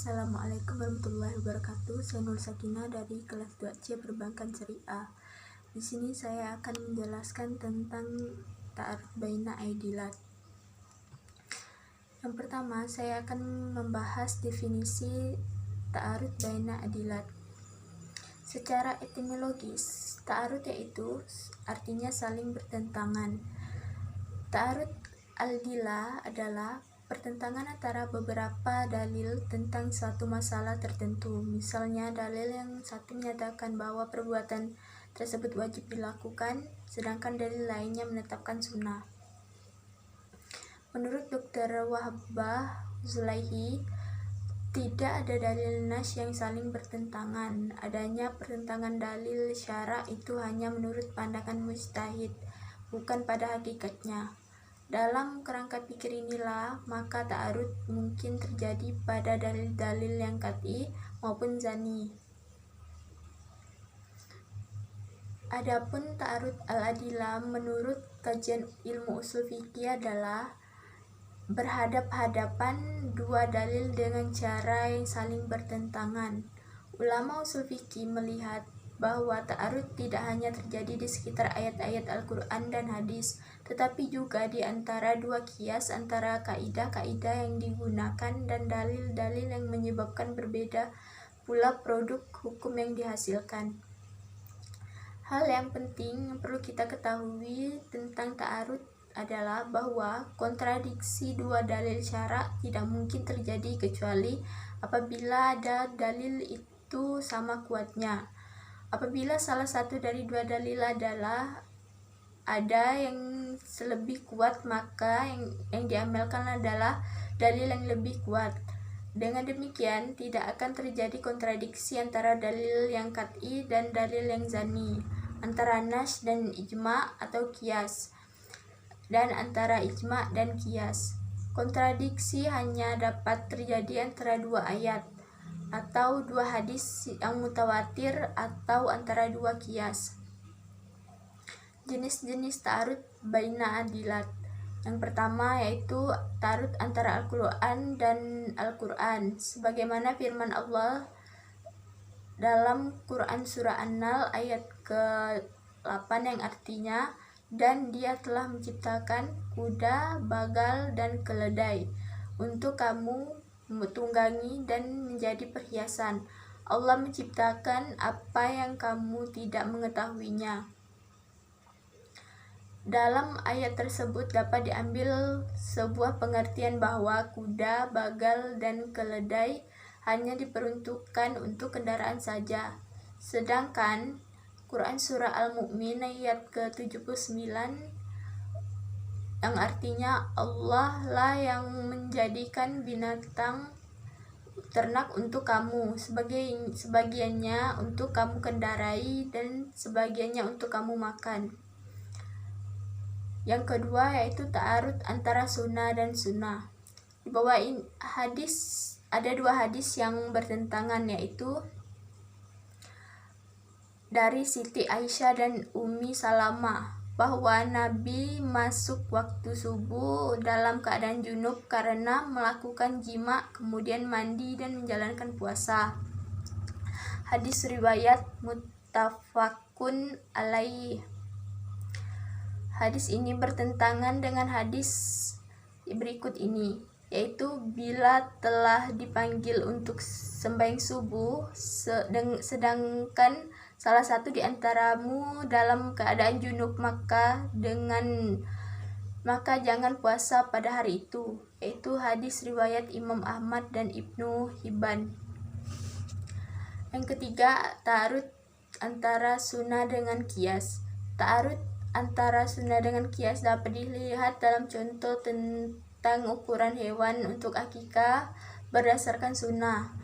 Assalamualaikum warahmatullahi wabarakatuh. Saya Nur Sakinah dari kelas 2C Perbankan Syariah. Di sini saya akan menjelaskan tentang ta'aruf baina aidilat. Yang pertama, saya akan membahas definisi ta'aruf baina aidilat. Secara etimologis, ta'aruf yaitu artinya saling bertentangan. Ta'aruf al-dila adalah pertentangan antara beberapa dalil tentang suatu masalah tertentu. Misalnya, dalil yang satu menyatakan bahwa perbuatan tersebut wajib dilakukan, sedangkan dalil lainnya menetapkan sunnah. Menurut Dr. Wahbah Zulaihi, tidak ada dalil nas yang saling bertentangan. Adanya pertentangan dalil syara itu hanya menurut pandangan mujtahid, bukan pada hakikatnya. Dalam kerangka pikir inilah, maka ta'arud mungkin terjadi pada dalil-dalil yang qat'i maupun zani. Adapun ta'arud al-adillah menurut kajian ilmu usul fikih adalah berhadap-hadapan dua dalil dengan cara yang saling bertentangan. Ulama usul fikih melihat bahwa ta'arud tidak hanya terjadi di sekitar ayat-ayat Al-Quran dan hadis, tetapi juga di antara dua kias antara kaidah-kaidah yang digunakan dan dalil-dalil yang menyebabkan berbeda pula produk hukum yang dihasilkan. Hal yang penting yang perlu kita ketahui tentang ta'arud adalah bahwa kontradiksi dua dalil syara tidak mungkin terjadi kecuali apabila ada dalil itu sama kuatnya. Apabila salah satu dari dua dalil adalah ada yang lebih kuat, maka yang diamalkan adalah dalil yang lebih kuat. Dengan demikian, tidak akan terjadi kontradiksi antara dalil yang qat'i dan dalil yang zani, antara nas dan ijma atau qiyas, dan antara ijma dan qiyas. Kontradiksi hanya dapat terjadi antara dua ayat, atau dua hadis yang mutawatir, atau antara dua qiyas. Jenis-jenis ta'arud baina adilat. Yang pertama yaitu ta'arud antara Al-Quran dan Al-Quran, sebagaimana firman Allah dalam Quran surah An-Nahl ayat ke-8 yang artinya, dan dia telah menciptakan kuda, bagal, dan keledai untuk kamu tunggangi dan menjadi perhiasan. Allah menciptakan apa yang kamu tidak mengetahuinya. Dalam ayat tersebut dapat diambil sebuah pengertian bahwa kuda, bagal, dan keledai hanya diperuntukkan untuk kendaraan saja. Sedangkan Quran surah Al-Mu'min ayat ke-79 yang artinya Allah lah yang menjadikan binatang ternak untuk kamu, sebagiannya untuk kamu kendarai dan sebagiannya untuk kamu makan. Yang kedua yaitu ta'arud antara sunnah dan sunnah. Di bawah ini ada dua hadis yang bertentangan, yaitu dari Siti Aisyah dan Ummi Salamah bahwa Nabi masuk waktu subuh dalam keadaan junub karena melakukan jima, kemudian mandi dan menjalankan puasa. Hadis riwayat muttafaqun alaih. Hadis ini bertentangan dengan hadis berikut ini, yaitu bila telah dipanggil untuk sembahyang subuh sedangkan salah satu di antaramu dalam keadaan junub, maka jangan puasa pada hari itu, yaitu hadis riwayat Imam Ahmad dan Ibnu Hibban. Yang ketiga, ta'arud antara sunnah dengan qiyas. Ta'arud antara sunnah dengan qiyas dapat dilihat dalam contoh tentang ukuran hewan untuk akikah berdasarkan sunnah.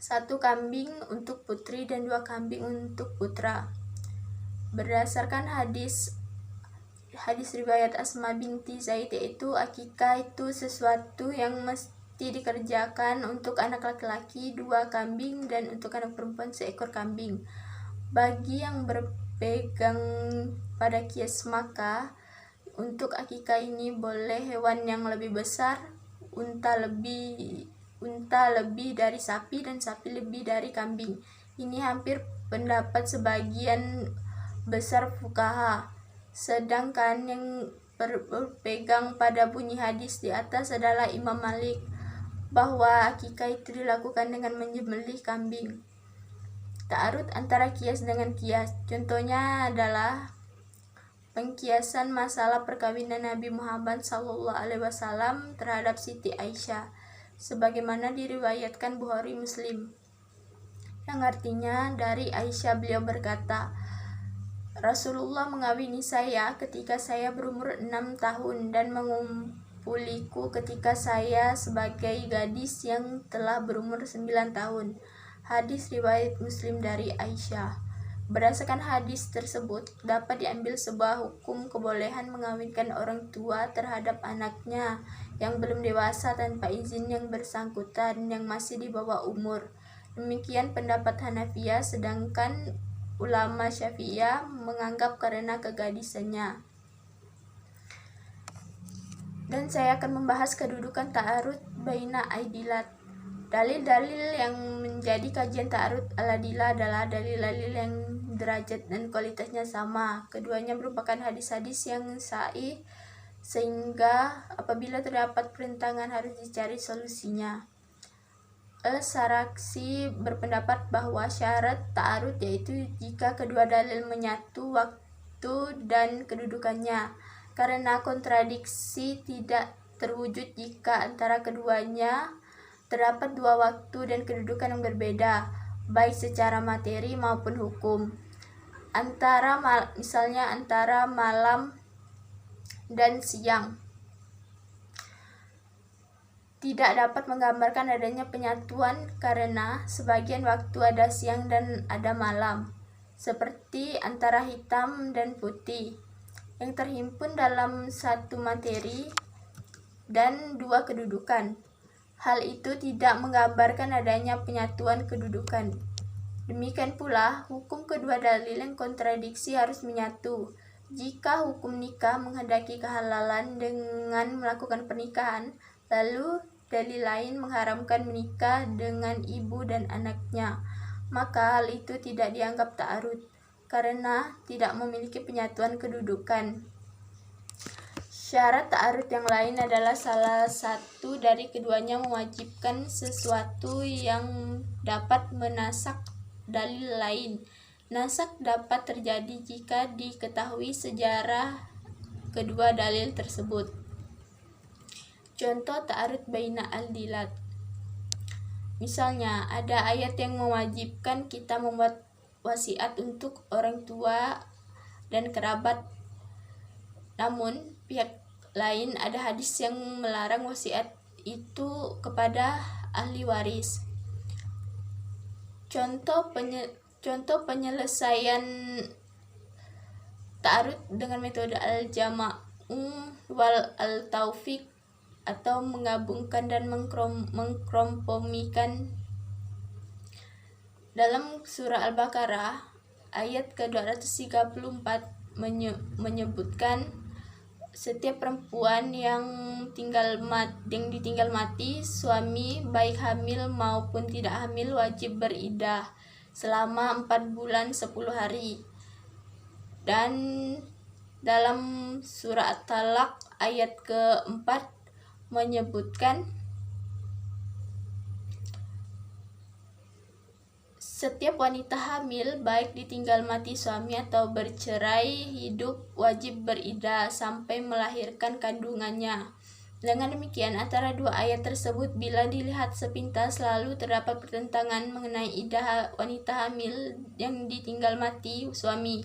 1 kambing untuk putri dan 2 kambing untuk putra. Berdasarkan hadis riwayat Asma binti Zaid, yaitu akikah itu sesuatu yang mesti dikerjakan untuk anak laki-laki 2 kambing dan untuk anak perempuan 1 ekor kambing. Bagi yang berpegang pada qiyas, maka untuk akikah ini boleh hewan yang lebih besar, unta lebih unta lebih dari sapi dan sapi lebih dari kambing. Ini hampir pendapat sebagian besar fuqaha. Sedangkan yang berpegang pada bunyi hadis di atas adalah Imam Malik, bahwa akikah itu dilakukan dengan menyembelih kambing. Ta'arud antara kias dengan kias. Contohnya adalah pengkiasan masalah perkawinan Nabi Muhammad SAW terhadap Siti Aisyah, sebagaimana diriwayatkan Bukhari Muslim, yang artinya dari Aisyah beliau berkata, Rasulullah mengawini saya ketika saya berumur 6 tahun dan mengumpuliku ketika saya sebagai gadis yang telah berumur 9 tahun. Hadis riwayat Muslim dari Aisyah. Berdasarkan hadis tersebut, dapat diambil sebuah hukum kebolehan mengawinkan orang tua terhadap anaknya yang belum dewasa tanpa izin yang bersangkutan yang masih di bawah umur. Demikian pendapat Hanafiyah, sedangkan ulama Syafi'iyah menganggap karena kegadisannya. Dan saya akan membahas kedudukan ta'arud baina aidilat. Dalil-dalil yang menjadi kajian ta'arud al-adilah adalah dalil-dalil yang derajat dan kualitasnya sama. Keduanya merupakan hadis-hadis yang sahih, sehingga apabila terdapat perintangan harus dicari solusinya. Al-Saraksi berpendapat bahwa syarat ta'arud yaitu jika kedua dalil menyatu waktu dan kedudukannya, karena kontradiksi tidak terwujud jika antara keduanya terdapat dua waktu dan kedudukan yang berbeda, baik secara materi maupun hukum. Misalnya antara malam dan siang tidak dapat menggambarkan adanya penyatuan karena sebagian waktu ada siang dan ada malam, seperti antara hitam dan putih yang terhimpun dalam satu materi dan dua kedudukan. Hal itu tidak menggambarkan adanya penyatuan kedudukan. Demikian pula, hukum kedua dalil yang kontradiksi harus menyatu. Jika hukum nikah menghendaki kehalalan dengan melakukan pernikahan, lalu dalil lain mengharamkan menikah dengan ibu dan anaknya, maka hal itu tidak dianggap ta'arud, karena tidak memiliki penyatuan kedudukan. Syarat ta'arud yang lain adalah salah satu dari keduanya mewajibkan sesuatu yang dapat menasak dalil lain. Nasak dapat terjadi jika diketahui sejarah kedua dalil tersebut. Contoh ta'arud baina al-dilat. Misalnya, ada ayat yang mewajibkan kita membuat wasiat untuk orang tua dan kerabat. Namun, pihak lain ada hadis yang melarang wasiat itu kepada ahli waris. Contoh penyelesaian ta'arud dengan metode al-jama'u wal al-taufiq atau menggabungkan dan mengkompromikan. Dalam surah Al-Baqarah ayat ke-234 menyebutkan setiap perempuan yang ditinggal mati suami, baik hamil maupun tidak hamil, wajib beriddah selama 4 bulan 10 hari. Dan dalam surah At-Talaq ayat ke-4 menyebutkan setiap wanita hamil, baik ditinggal mati suami atau bercerai hidup, wajib beriddah sampai melahirkan kandungannya. Dengan demikian, antara dua ayat tersebut bila dilihat sepintas lalu terdapat pertentangan mengenai iddah wanita hamil yang ditinggal mati suami.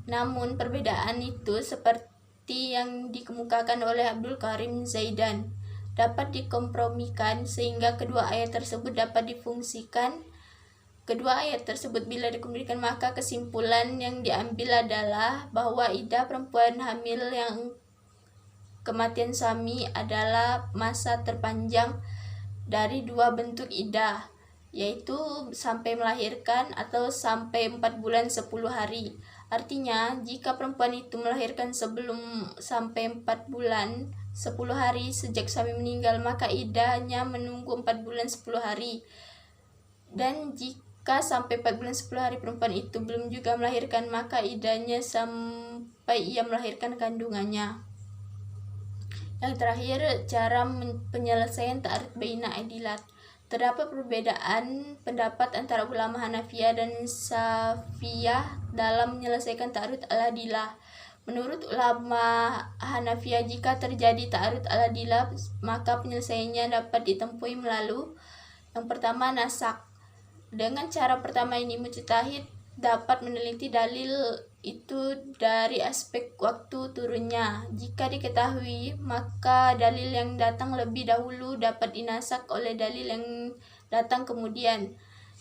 Namun perbedaan itu seperti yang dikemukakan oleh Abdul Karim Zaidan dapat dikompromikan sehingga kedua ayat tersebut dapat difungsikan. Kedua ayat tersebut bila dikumpulkan, maka kesimpulan yang diambil adalah bahwa iddah perempuan hamil yang kematian suami adalah masa terpanjang dari dua bentuk iddah, yaitu sampai melahirkan atau sampai 4 bulan 10 hari. Artinya, jika perempuan itu melahirkan sebelum sampai 4 bulan 10 hari sejak suami meninggal, maka iddahnya menunggu 4 bulan 10 hari. Dan jika sampai 4 bulan 10 hari perempuan itu belum juga melahirkan, maka iddahnya sampai ia melahirkan kandungannya. Yang terakhir, cara penyelesaian ta'arud baina adilat. Terdapat perbedaan pendapat antara ulama Hanafiyah dan Syafiyah dalam menyelesaikan ta'arud al-adilah. Menurut ulama Hanafiyah, jika terjadi ta'arud al-adilah, maka penyelesaiannya dapat ditempuhi melalui yang pertama, nasak. Dengan cara pertama ini, mujtahid dapat meneliti dalil itu dari aspek waktu turunnya. Jika diketahui, maka dalil yang datang lebih dahulu dapat dinasak oleh dalil yang datang kemudian.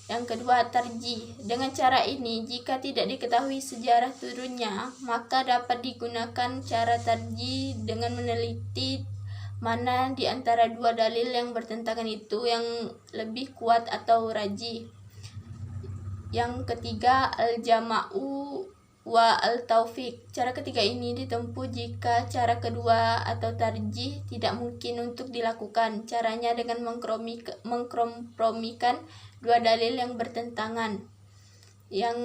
Yang kedua, tarjih. Dengan cara ini, jika tidak diketahui sejarah turunnya, maka dapat digunakan cara tarjih dengan meneliti mana di antara dua dalil yang bertentangan itu yang lebih kuat atau rajih. Yang ketiga, al-jama'u wa al-taufiq. Cara ketiga ini ditempuh jika cara kedua atau tarjih tidak mungkin untuk dilakukan. Caranya dengan mengkompromikan dua dalil yang bertentangan. Yang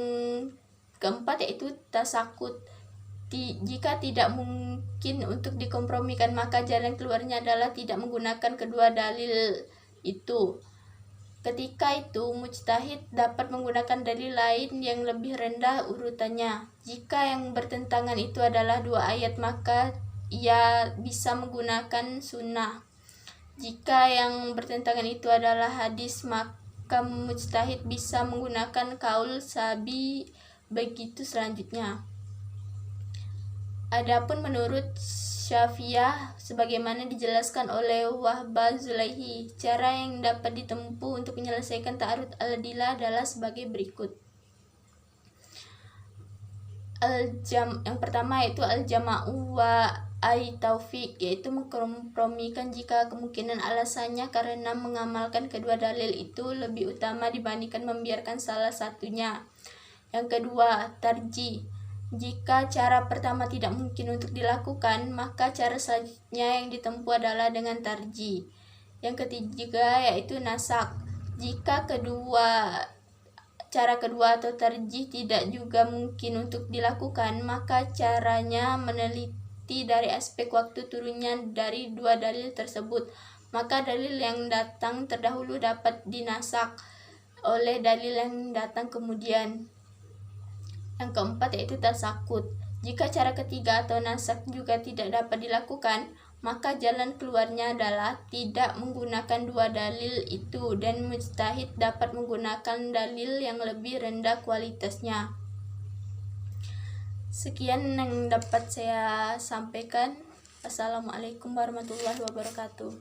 keempat yaitu tasakut. Jika tidak mungkin untuk dikompromikan, maka jalan keluarnya adalah tidak menggunakan kedua dalil itu. Ketika itu, mujtahid dapat menggunakan dalil lain yang lebih rendah urutannya. Jika yang bertentangan itu adalah dua ayat, maka ia bisa menggunakan sunnah. Jika yang bertentangan itu adalah hadis, maka mujtahid bisa menggunakan kaul sabi. Begitu selanjutnya. Adapun menurut Syafiyah, sebagaimana dijelaskan oleh Wahbah Zulaihi, cara yang dapat ditempuh untuk menyelesaikan ta'arud al-adilah adalah sebagai berikut. Yang pertama yaitu al-jama'u wa ay-taufiq, yaitu mengkompromikan jika kemungkinan alasannya karena mengamalkan kedua dalil itu lebih utama dibandingkan membiarkan salah satunya. Yang kedua, tarjih. Jika cara pertama tidak mungkin untuk dilakukan, maka cara selanjutnya yang ditempuh adalah dengan tarjih. Yang ketiga yaitu nasak. Jika cara kedua atau tarjih tidak juga mungkin untuk dilakukan, maka caranya meneliti dari aspek waktu turunnya dari dua dalil tersebut. Maka dalil yang datang terdahulu dapat dinasak oleh dalil yang datang kemudian. Yang keempat yaitu tasakut. Jika cara ketiga atau nasak juga tidak dapat dilakukan, maka jalan keluarnya adalah tidak menggunakan dua dalil itu dan mujtahid dapat menggunakan dalil yang lebih rendah kualitasnya. Sekian yang dapat saya sampaikan. Assalamualaikum warahmatullahi wabarakatuh.